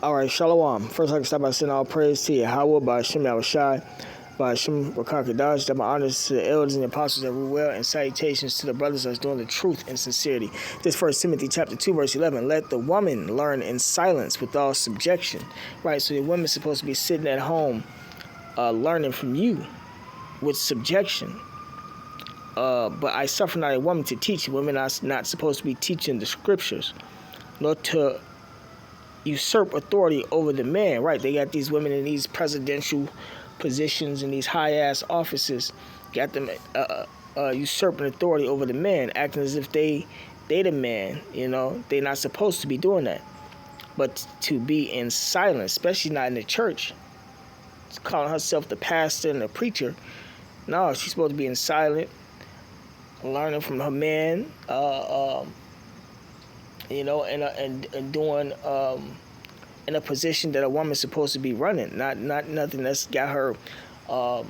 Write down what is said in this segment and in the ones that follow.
All right, Shalom. First, I can start by saying all praise to Yahweh, by Hashem Yahushai, by Hashem Rakakadash, that my honors to the elders and the apostles that rule well, and salutations to the brothers that's doing the truth and sincerity. This 1 Timothy chapter 2, verse 11, let the woman learn in silence with all subjection. Right, so the woman's supposed to be sitting at home learning from you with subjection. But I suffer not a woman to teach. Women are not supposed to be teaching the scriptures, nor to usurp authority over the man. Right, they got these women in these presidential positions in these high-ass offices, got them usurping authority over the man, acting as if they the man. You know, they're not supposed to be doing that. But to be in silence, especially not in the church, calling herself the pastor and the preacher. No, she's supposed to be in silent, learning from her man, you know, and doing in a position that a woman's supposed to be running, not nothing that's got her over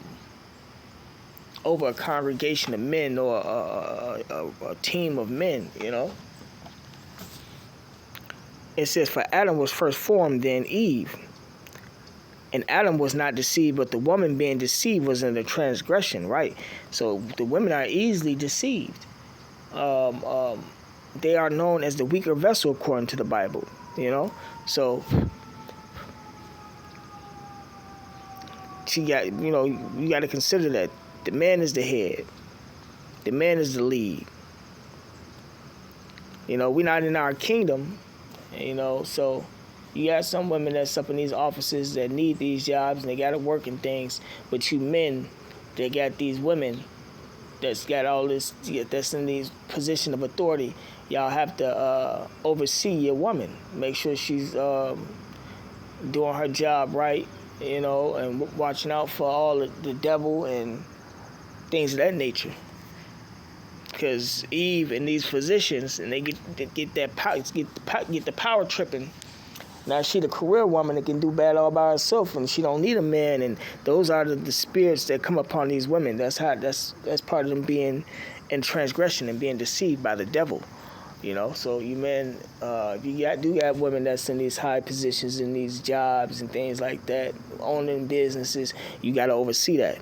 a congregation of men or a team of men, you know. It says, for Adam was first formed, then Eve. And Adam was not deceived, but the woman being deceived was in the transgression, right? So the women are easily deceived. They are known as the weaker vessel according to the Bible, you know. So she got, you know, you got to consider that the man is the head, the man is the lead. You know, we're not in our kingdom, you know. So you got some women that's up in these offices that need these jobs and they got to work and things, but you men, they got these women that's got all this, that's in these position of authority. Y'all have to oversee your woman, make sure she's doing her job right, you know, and watching out for all the devil and things of that nature. Because Eve in these positions, and they get that power, get the power tripping. Now she the career woman that can do bad all by herself, and she don't need a man. And those are the spirits that come upon these women. That's part of them being in transgression and being deceived by the devil. You know, so you men, if you do got women that's in these high positions in these jobs and things like that, owning businesses, you got to oversee that.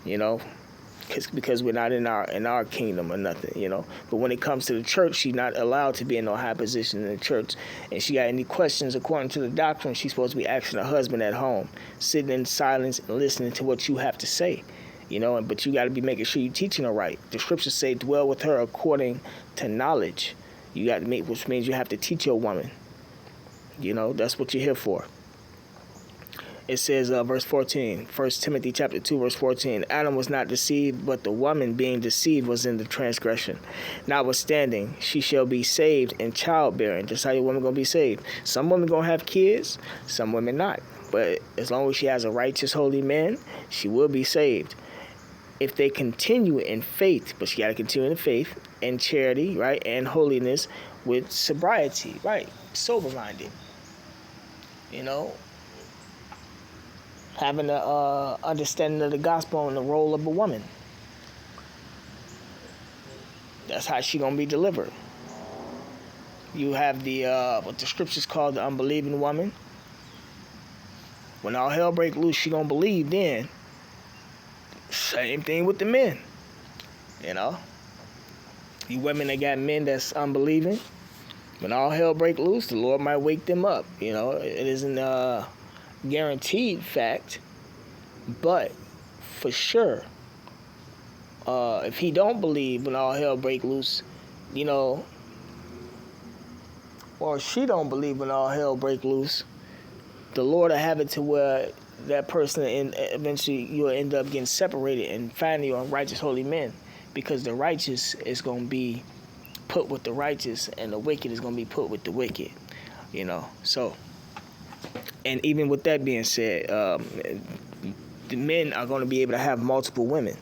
You know, because we're not in our kingdom or nothing, you know. But when it comes to the church, she's not allowed to be in no high position in the church. And she got any questions according to the doctrine, she's supposed to be asking her husband at home, sitting in silence and listening to what you have to say, you know. But you got to be making sure you're teaching her right. The scriptures say, dwell with her according to knowledge. You got to make, which means you have to teach your woman. You know, that's what you're here for. It says, verse 14, 1 Timothy chapter 2, verse 14, Adam was not deceived, but the woman being deceived was in the transgression. Notwithstanding, she shall be saved in childbearing. That's how your woman going to be saved. Some women going to have kids, some women not. But as long as she has a righteous, holy man, she will be saved. If they continue in faith, but she got to continue in faith and charity, right, and holiness with sobriety, right, sober-minded, you know, having the understanding of the gospel and the role of a woman. That's how she gonna be delivered. You have the what the scriptures call the unbelieving woman. When all hell break loose, she gonna believe then. Same thing with the men. You know, you women that got men that's unbelieving. When all hell break loose, the Lord might wake them up. You know, it isn't guaranteed fact, but for sure, if he don't believe when all hell break loose, you know, or she don't believe when all hell break loose, the Lord will have it to where that person eventually you'll end up getting separated and finding your righteous holy men, because the righteous is going to be put with the righteous and the wicked is going to be put with the wicked, you know. So, and even with that being said, the men are going to be able to have multiple women.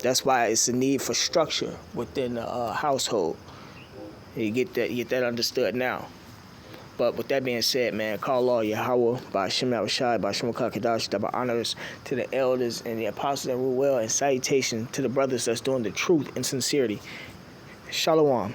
That's why it's a need for structure within the household. You get that understood now. But with that being said, man, call all Yahweh, by Hashem Yahushai, by Hashem Kakadash, double honors to the elders and the apostles that rule well, and salutation to the brothers that's doing the truth and sincerity. Shalom.